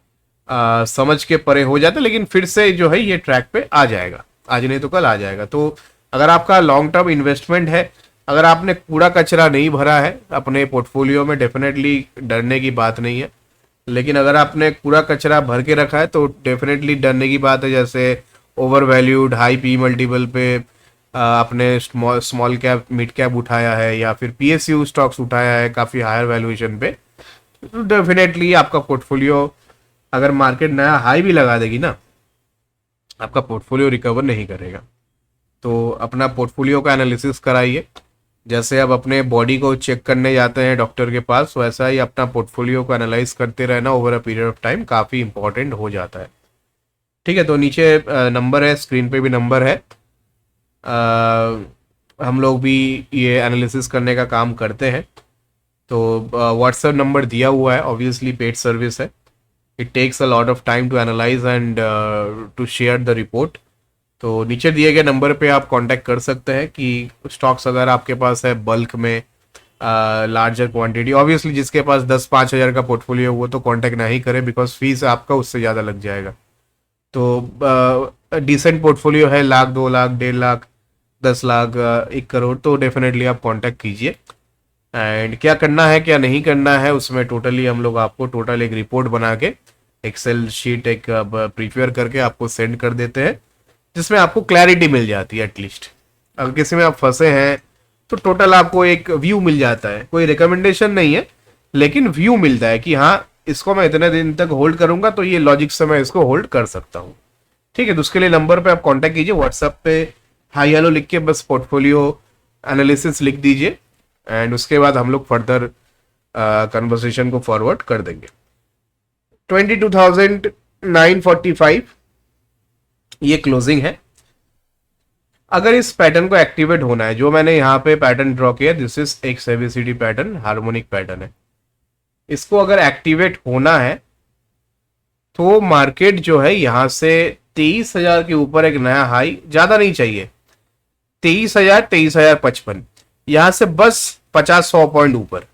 समझ के परे हो जाता है, लेकिन फिर से जो है ये ट्रैक पे आ जाएगा, आज नहीं तो कल आ जाएगा। तो अगर आपका लॉन्ग टर्म इन्वेस्टमेंट है, अगर आपने कूड़ा कचरा नहीं भरा है अपने पोर्टफोलियो में, डेफिनेटली डरने की बात नहीं है। लेकिन अगर आपने कूड़ा कचरा भर के रखा है तो डेफिनेटली डरने की बात है। जैसे over valued, high P multiple पे आपने स्मॉल कैप, मिड कैप उठाया है, या फिर पीएसयू स्टॉक्स उठाया है काफ़ी हायर वैल्यूएशन पे, तो डेफिनेटली आपका पोर्टफोलियो, अगर मार्केट नया हाई भी लगा देगी ना, आपका पोर्टफोलियो रिकवर नहीं करेगा। तो अपना पोर्टफोलियो का एनालिसिस कराइए। जैसे आप अपने बॉडी को चेक करने जाते हैं डॉक्टर के पास, वैसा ही अपना पोर्टफोलियो को एनालाइज करते रहना over a period of time काफ़ी इंपॉर्टेंट हो जाता है। ठीक है, तो नीचे नंबर है, स्क्रीन पे भी नंबर है। हम लोग भी ये एनालिसिस करने का काम करते हैं। तो व्हाट्सएप नंबर दिया हुआ है, ऑब्वियसली पेड सर्विस है। It takes a lot of time to analyse and to share the report. तो नीचे दिए गए नंबर पे आप कांटेक्ट कर सकते हैं कि स्टॉक्स अगर आपके पास है बल्क में, लार्जर क्वांटिटी, ऑब्वियसली जिसके पास 10-5 हज़ार का पोर्टफोलियो वो तो कांटेक्ट नहीं करे, बिकॉज फीस आपका उससे ज़्यादा लग जाएगा। तो डिसेंट पोर्टफोलियो है, 1 लाख, 2 लाख, 1.5 लाख, 10 लाख, 1 करोड़, तो डेफिनेटली आप कांटेक्ट कीजिए। एंड क्या करना है क्या नहीं करना है उसमें टोटली हम लोग आपको टोटल एक रिपोर्ट बना के, एक्सेल शीट एक प्रिपेयर करके आपको सेंड कर देते हैं, जिसमें आपको क्लैरिटी मिल जाती है। एटलीस्ट अगर किसी में आप फंसे हैं तो टोटल आपको एक व्यू मिल जाता है। कोई रिकमेंडेशन नहीं है, लेकिन व्यू मिलता है कि हाँ, इसको मैं इतने दिन तक होल्ड करूंगा तो ये लॉजिक से मैं इसको होल्ड कर सकता हूँ। ठीक है, तो उसके लिए नंबर पे आप कांटेक्ट कीजिए। व्हाट्सएप पे हाई हेलो लिख के बस पोर्टफोलियो एनालिसिस लिख दीजिए, एंड उसके बाद हम लोग फर्दर कन्वर्सेशन को फॉरवर्ड कर देंगे। 22,945 ये क्लोजिंग है। अगर इस पैटर्न को एक्टिवेट होना है, जो मैंने यहाँ पे पैटर्न ड्रॉ किया, दिस इज एक सेविसिटी पैटर्न, हार्मोनिक पैटर्न है। इसको अगर एक्टिवेट होना है तो मार्केट जो है यहां से 23,000 के ऊपर एक नया हाई, ज्यादा नहीं चाहिए, 23,000, 23,055, यहां से बस 50-100 पॉइंट ऊपर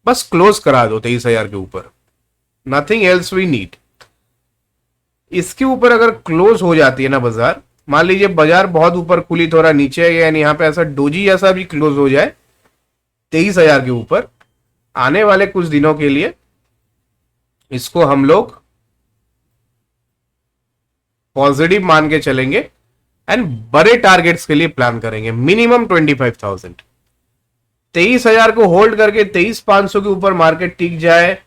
बस क्लोज करा दो 23,000 के ऊपर, नथिंग एल्स वी नीड। इसके ऊपर अगर क्लोज हो जाती है ना बाजार, मान लीजिए बाजार बहुत ऊपर खुली थोड़ा नीचे है, यानी यहाँ पे ऐसा डोजी जैसा भी क्लोज हो जाए 23,000 के ऊपर, आने वाले कुछ दिनों के लिए इसको हम लोग पॉजिटिव मान के चलेंगे एंड बड़े टारगेट्स के लिए प्लान करेंगे। मिनिमम 25,000, 23,000 को होल्ड करके 23,500 के ऊपर मार्केट टिक जाए,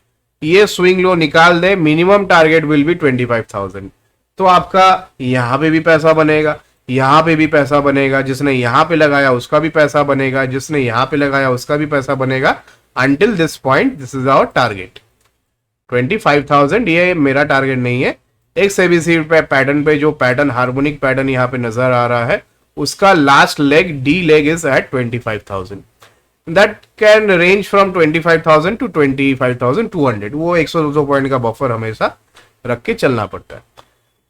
ये स्विंग लो निकाल दे, मिनिमम टारगेट विल बी 25,000। तो आपका यहां पे भी पैसा बनेगा, यहां पे भी पैसा बनेगा, जिसने यहां पे लगाया उसका भी पैसा बनेगा, जिसने यहां पे लगाया उसका भी पैसा बनेगा। Until this point this is our target 25,000। ये मेरा टारगेट नहीं है, एक एबीसी पे पैटर्न पे जो पैटर्न हार्मोनिक पैटर्न यहाँ पे नजर आ रहा है, उसका last leg D leg is at 25,000। That can range from 25,000 to 25,200। वो 100-200 पॉइंट का बफर हमेशा रख के चलना पड़ता है,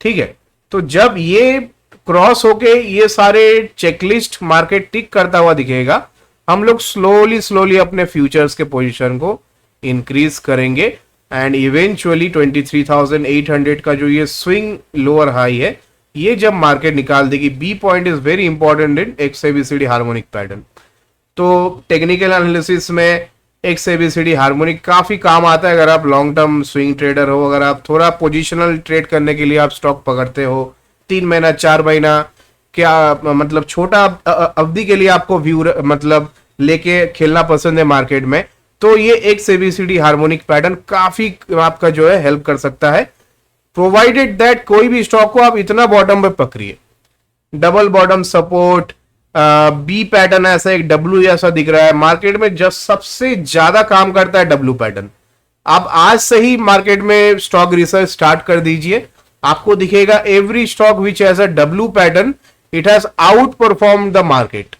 ठीक है। तो जब ये क्रॉस होके ये सारे चेकलिस्ट मार्केट टिक करता हुआ दिखेगा, हम लोग स्लोली अपने फ्यूचर्स के पोजीशन को इंक्रीज करेंगे एंड इवेंचुअली 23,800 का जो ये स्विंग लोअर हाई है, ये जब मार्केट निकाल देगी, B point is very important in XABCD harmonic pattern. तो टेक्निकल एनालिसिस में XABCD हार्मोनिक काफी काम आता है अगर आप लॉन्ग टर्म स्विंग ट्रेडर हो, अगर आप थोड़ा पोजिशनल ट्रेड करने के लिए आप स्टॉक पकड़ते हो, 3 महीना 4 महीना क्या मतलब छोटा अवधि के लिए आपको व्यू मतलब लेके खेलना पसंद है मार्केट में, तो ये XABCD हार्मोनिक पैटर्न काफी आपका जो है हेल्प कर सकता है, प्रोवाइडेड दैट कोई भी स्टॉक को आप इतना बॉटम पे पकड़िए, double bottom support, B pattern ऐसा एक डब्ल्यू ऐसा दिख रहा है मार्केट में, जब सबसे ज्यादा काम करता है डब्ल्यू पैटर्न। आप आज से ही मार्केट में स्टॉक रिसर्च स्टार्ट कर दीजिए, आपको दिखेगा every stock which has a W pattern it has out perform the market,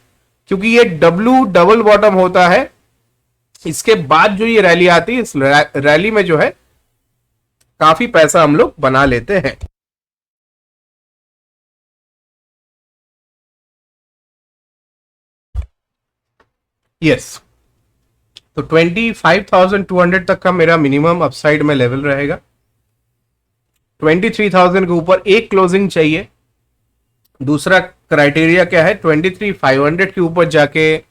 क्योंकि ये डब्ल्यू डबल बॉटम होता है। इसके बाद जो ये रैली आती है, इस रैली में जो है काफी पैसा हम लोग बना लेते हैं। यस, तो 25,200 तक का मेरा मिनिमम अपसाइड में लेवल रहेगा। 23,000 के ऊपर एक क्लोजिंग चाहिए। दूसरा क्राइटेरिया क्या है, 23,500 के ऊपर जाके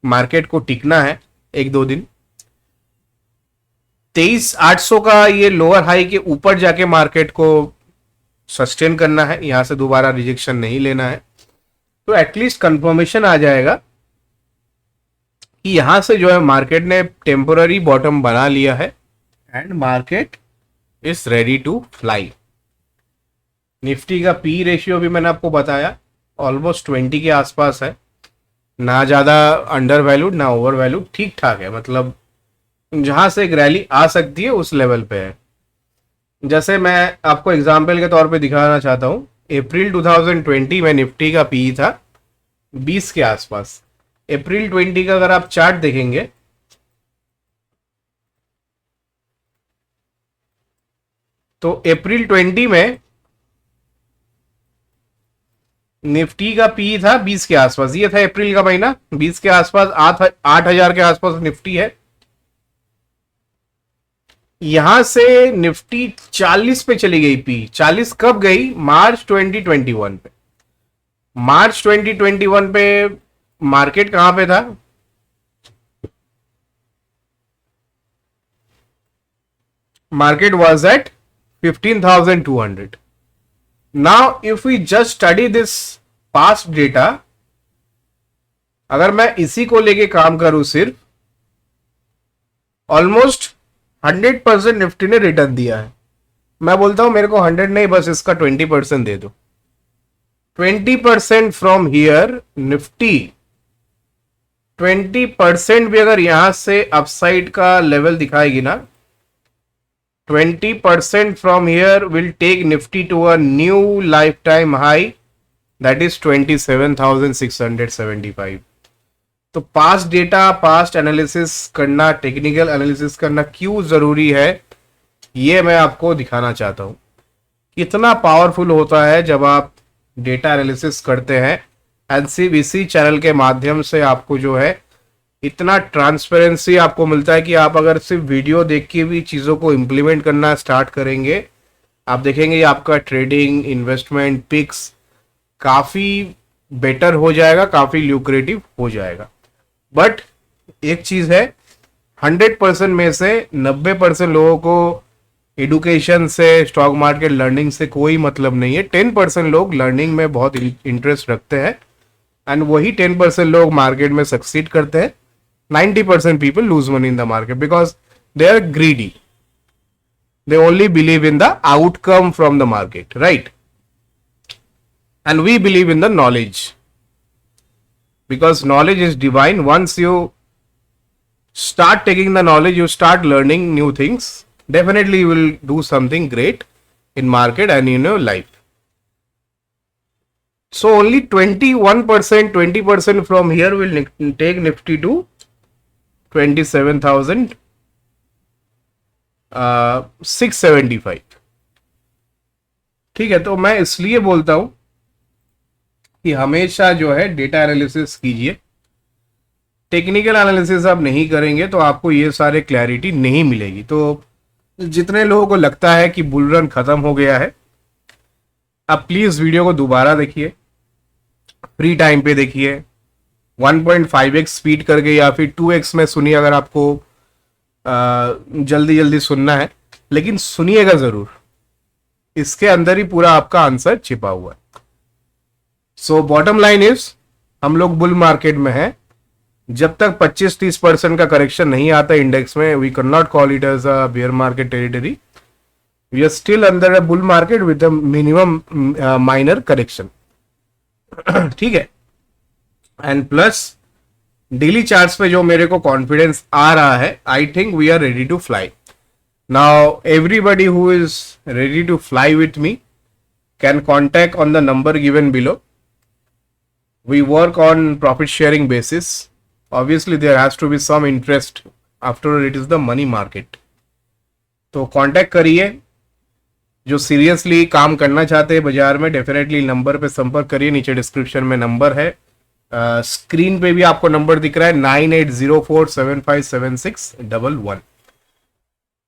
मार्केट को टिकना है 1-2 दिन। 23,800 का ये लोअर हाई के ऊपर जाके मार्केट को सस्टेन करना है, यहां से दोबारा रिजेक्शन नहीं लेना है। तो एटलीस्ट कंफर्मेशन आ जाएगा कि यहां से जो है मार्केट ने टेम्पोररी बॉटम बना लिया है and market is ready to fly. Nifty का पी रेशियो भी मैंने आपको बताया, ऑलमोस्ट 20 के आसपास है, ना ज्यादा अंडर वैल्यूड ना ओवर वैल्यूड, ठीक ठाक है, मतलब जहां से एक रैली आ सकती है उस लेवल पे है। जैसे मैं आपको एग्जांपल के तौर पे दिखाना चाहता हूं, अप्रैल 2020 में निफ्टी का पी था 20 के आसपास। अप्रैल 20 का अगर आप चार्ट देखेंगे तो अप्रैल 20 में निफ्टी का पी था 20 के आसपास, ये था अप्रैल का महीना, 20 के आसपास, 8,000 के आसपास निफ्टी है। यहां से निफ्टी 40 पे चली गई, पी 40 कब गई, मार्च 2021 पे। मार्च 2021 पे मार्केट कहां पे था, market was at 15,200। Now if we just study this past data, अगर मैं इसी को लेके काम करूं सिर्फ, ऑलमोस्ट 100% निफ्टी ने रिटर्न दिया है। मैं बोलता हूं मेरे को 100 नहीं, बस इसका 20% दे दो। 20% फ्रॉम हियर निफ्टी, 20% भी अगर यहां से अपसाइड का लेवल दिखाएगी ना, 20% from here will take Nifty to a new lifetime high, that is 27,675। तो पास्ट डेटा, पास्ट एनालिसिस करना, टेक्निकल एनालिसिस करना क्यों जरूरी है, ये मैं आपको दिखाना चाहता हूँ कितना पावरफुल होता है जब आप डेटा एनालिसिस करते हैं। एंड सिर्फ इसी चैनल के माध्यम से आपको जो है इतना ट्रांसपेरेंसी आपको मिलता है कि आप अगर सिर्फ वीडियो देख के भी चीज़ों को इम्प्लीमेंट करना स्टार्ट करेंगे, आप देखेंगे आपका ट्रेडिंग, इन्वेस्टमेंट, पिक्स काफ़ी बेटर हो जाएगा, काफ़ी ल्यूक्रेटिव हो जाएगा। बट एक चीज़ है, 100% में से 90% लोगों को एडुकेशन से, स्टॉक मार्केट लर्निंग से कोई मतलब नहीं है। 10% लोग लर्निंग में बहुत इंटरेस्ट रखते हैं एंड वही 10% लोग मार्केट में सक्सीड करते हैं। 90% people lose money in the market because they are greedy. They only believe in the outcome from the market, right? And we believe in the knowledge because knowledge is divine. Once you start taking the knowledge, you start learning new things, definitely you will do something great in market and in your life. So only 21%, 20% from here will take Nifty to 27,675। ठीक है, तो मैं इसलिए बोलता हूं कि हमेशा जो है डेटा एनालिसिस कीजिए। टेक्निकल एनालिसिस आप नहीं करेंगे तो आपको ये सारे क्लैरिटी नहीं मिलेगी। तो जितने लोगों को लगता है कि बुल रन खत्म हो गया है, आप प्लीज वीडियो को दोबारा देखिए, फ्री टाइम पे देखिए, 1.5x स्पीड करके या फिर 2x में सुनिए अगर आपको जल्दी जल्दी सुनना है, लेकिन सुनिएगा जरूर, इसके अंदर ही पूरा आपका आंसर छिपा हुआ है। सो बॉटम लाइन इज, हम लोग बुल मार्केट में हैं। जब तक 25-30% का करेक्शन नहीं आता इंडेक्स में, we can not call it as a bear market territory. We are still under a bull market with a minimum minor correction. ठीक है, एंड प्लस डेली चार्ट्स पे जो मेरे को कॉन्फिडेंस आ रहा है, I think we are ready to fly now. Everybody who is ready to fly with me can contact on the number given below. We work on profit sharing basis. Obviously there has to be some interest, after it is the money market. तो contact करिए, जो seriously काम करना चाहते हैं बाजार में, definitely number पे संपर्क करिए। नीचे डिस्क्रिप्शन में नंबर है, स्क्रीन पे भी आपको नंबर दिख रहा है 9804757611।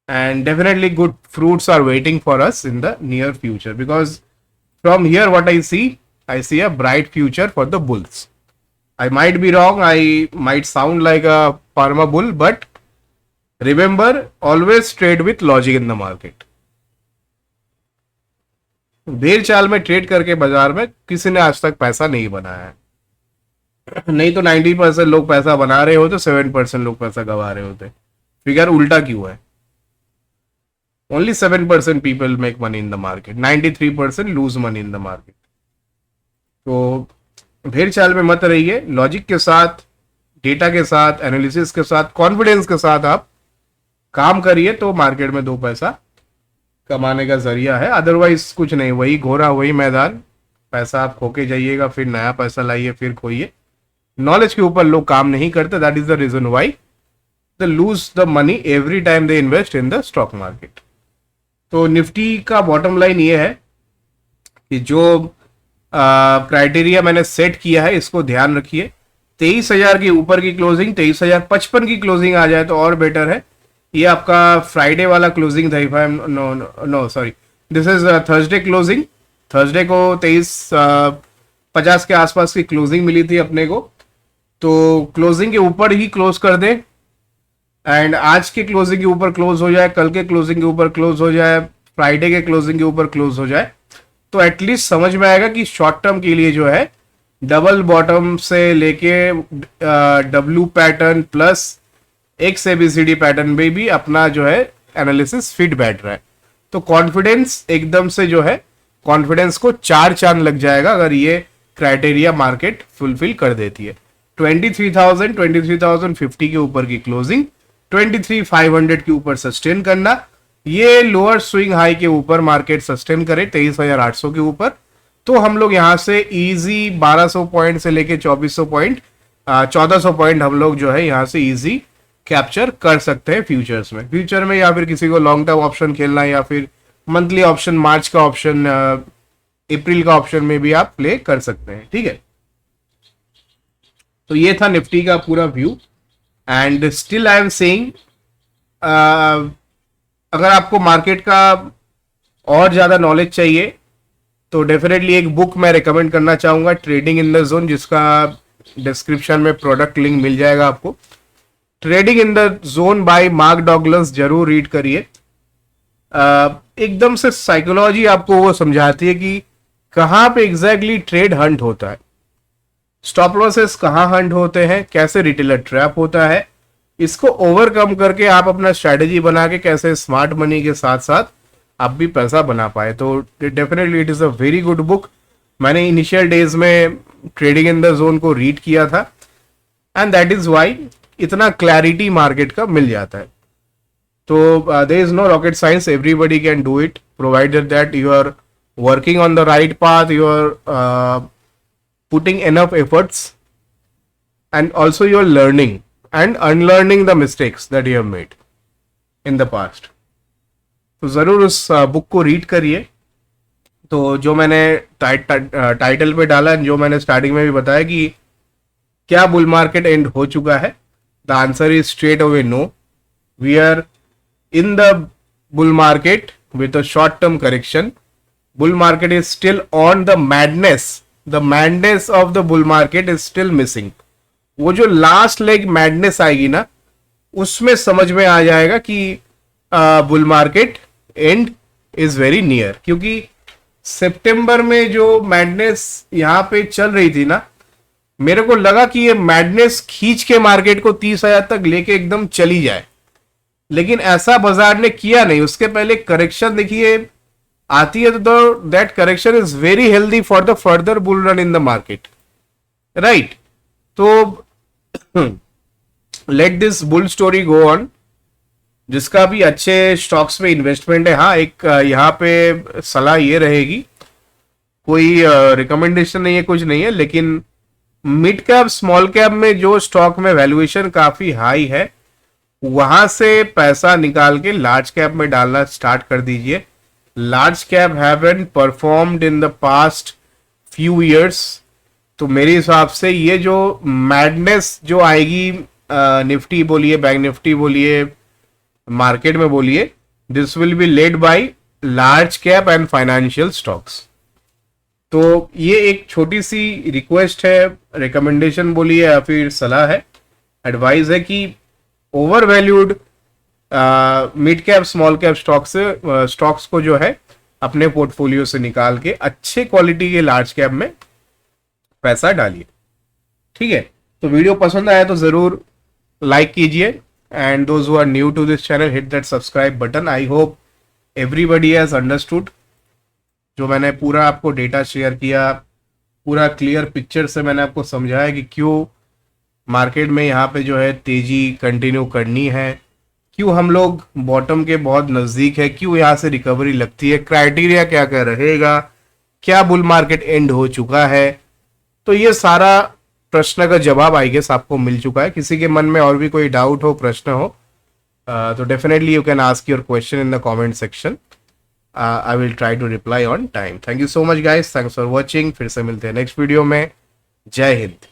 And definitely good fruits are waiting for us in the near future because from here what I see a bright future for the bulls. I might be wrong, I might sound like a perma bull, but remember, always trade with logic in the market. देर चाल में trade करके बाजार में किसी ने आज तक पैसा नहीं बनाया है। नहीं तो 90% लोग पैसा बना रहे होते, 7% लोग पैसा गवा रहे होते। फिगर उल्टा क्यों है? Only 7% people make money in the market, 93% lose money in the market. तो भेड़ चाल में मत रहिए, लॉजिक के साथ, डेटा के साथ, एनालिसिस के साथ, कॉन्फिडेंस के साथ आप काम करिए तो मार्केट में 2 पैसा कमाने का जरिया है। अदरवाइज कुछ नहीं, वही घोड़ा वही मैदान, पैसा आप खो के जाइएगा, फिर नया पैसा लाइए, फिर खोइए। नॉलेज के ऊपर लोग काम नहीं करते, that is the reason why they lose the money every time they invest in the stock market. तो निफ्टी का बॉटम लाइन ये है कि जो क्राइटेरिया मैंने सेट किया है इसको ध्यान रखिए। 23,000 के ऊपर की क्लोजिंग, 23,055 की क्लोजिंग आ जाए तो और बेटर है। ये आपका फ्राइडे वाला क्लोजिंग था, no sorry, this is Thursday closing. Thursday को 23,50 के आसपास की क्लोजिंग मिली थी अपने को, तो क्लोजिंग के ऊपर ही क्लोज कर दें एंड आज के क्लोजिंग के ऊपर क्लोज हो जाए, कल के क्लोजिंग के ऊपर क्लोज हो जाए, फ्राइडे के क्लोजिंग के ऊपर क्लोज हो जाए, तो एटलीस्ट समझ में आएगा कि शॉर्ट टर्म के लिए जो है डबल बॉटम से लेके W pattern plus X A B C D pattern में भी अपना जो है एनालिसिस फिट बैठ रहा है। तो कॉन्फिडेंस एकदम से जो है, कॉन्फिडेंस को 4 चांद लग जाएगा अगर ये क्राइटेरिया मार्केट फुलफिल कर देती है। 23,000, 23,050 के ऊपर की क्लोजिंग, 23,500 के ऊपर सस्टेन करना, ये लोअर स्विंग हाई के ऊपर मार्केट सस्टेन करे 23,800 के ऊपर, तो हम लोग यहाँ से इजी 1200 पॉइंट से लेके 2400 पॉइंट, 1400 पॉइंट हम लोग जो है यहाँ से इजी कैप्चर कर सकते हैं फ्यूचर्स में, फ्यूचर में, या फिर किसी को लॉन्ग टर्म ऑप्शन खेलना है या फिर मंथली ऑप्शन, मार्च का ऑप्शन, अप्रैल का ऑप्शन में भी आप प्ले कर सकते हैं। ठीक है, तो ये था निफ्टी का पूरा view. And still I am saying, अगर आपको मार्केट का और ज़्यादा नॉलेज चाहिए तो डेफिनेटली एक बुक मैं रिकमेंड करना चाहूँगा, ट्रेडिंग इन द जोन, जिसका डिस्क्रिप्शन में प्रोडक्ट लिंक मिल जाएगा आपको। Trading in the zone bye mark Douglas जरूर रीड करिए। एकदम से साइकोलॉजी आपको वो समझाती है कि कहाँ पे एग्जैक्टली ट्रेड हंट होता है, स्टॉप लॉसेस कहाँ हंट होते हैं, कैसे रिटेलर ट्रैप होता है, इसको ओवरकम करके आप अपना स्ट्रैटेजी बना के कैसे स्मार्ट मनी के साथ साथ आप भी पैसा बना पाए। तो definitely it is a very good book. मैंने इनिशियल डेज में ट्रेडिंग इन द जोन को रीड किया था एंड दैट इज़ वाई इतना क्लैरिटी मार्केट का मिल जाता है। तो there is no rocket science, everybody can do it provided that you are working on the right path, you are putting enough efforts, and also you're learning and unlearning the mistakes that you have made in the past. तो ज़रूर उस book को read करिए। तो जो मैंने title पे डाला, जो मैंने स्टार्टिंग में भी बताया कि क्या बुल मार्केट एंड हो चुका है, the answer is straight away no. We are in the bull market with a short term correction. Bull market is still on the madness, the madness of the bull market is still missing. वो जो last leg madness आएगी ना, उसमें समझ में आ जाएगा कि bull market and is very near. क्योंकि सितंबर में जो मैडनेस यहाँ पे चल रही थी ना, मेरे को लगा कि ये मैडनेस खींच के मार्केट को 30,000 तक लेके एकदम चली जाए, लेकिन ऐसा बाजार ने किया नहीं। उसके पहले करेक्शन देखिए आती है तो that correction is very healthy for the further bull run in the market, right. तो let this bull story go on. जिसका भी अच्छे स्टॉक्स में इन्वेस्टमेंट है, हाँ एक यहाँ पे सलाह ये रहेगी, कोई रिकमेंडेशन नहीं है, कुछ नहीं है, लेकिन मिड कैप स्मॉल कैप में जो स्टॉक में वैल्यूएशन काफी हाई है, वहां से पैसा निकाल के लार्ज कैप में डालना स्टार्ट कर दीजिए। Large cap haven't performed in the past few years. तो मेरे हिसाब से ये जो मैडनेस जो आएगी, निफ्टी बोलिए, बैंक निफ्टी बोलिए, मार्केट में बोलिए, this will be led by large cap and financial stocks. तो ये एक छोटी सी रिक्वेस्ट है, रिकमेंडेशन बोलिए या फिर सलाह है, एडवाइस है कि over valued mid cap small cap stocks को जो है अपने पोर्टफोलियो से निकाल के अच्छे क्वालिटी के लार्ज कैप में पैसा डालिए। ठीक है, तो वीडियो पसंद आया तो जरूर लाइक कीजिए, and those who are new to this channel hit that subscribe button. I hope everybody has understood. जो मैंने पूरा आपको डेटा शेयर किया, पूरा क्लियर पिक्चर से मैंने आपको समझाया कि क्यों मार्केट में यहाँ पे जो है तेजी कंटिन्यू करनी है, क्यों हम लोग बॉटम के बहुत नज़दीक है, क्यों यहाँ से रिकवरी लगती है, क्राइटेरिया क्या क्या रहेगा, क्या बुल मार्केट एंड हो चुका है। तो ये सारा प्रश्न का जवाब आई गेस आपको मिल चुका है। किसी के मन में और भी कोई डाउट हो, प्रश्न हो, तो definitely you can ask your question in the comment section. I will try to reply on time. Thank you so much guys, thanks for watching. फिर से मिलते हैं नेक्स्ट वीडियो में। जय हिंद।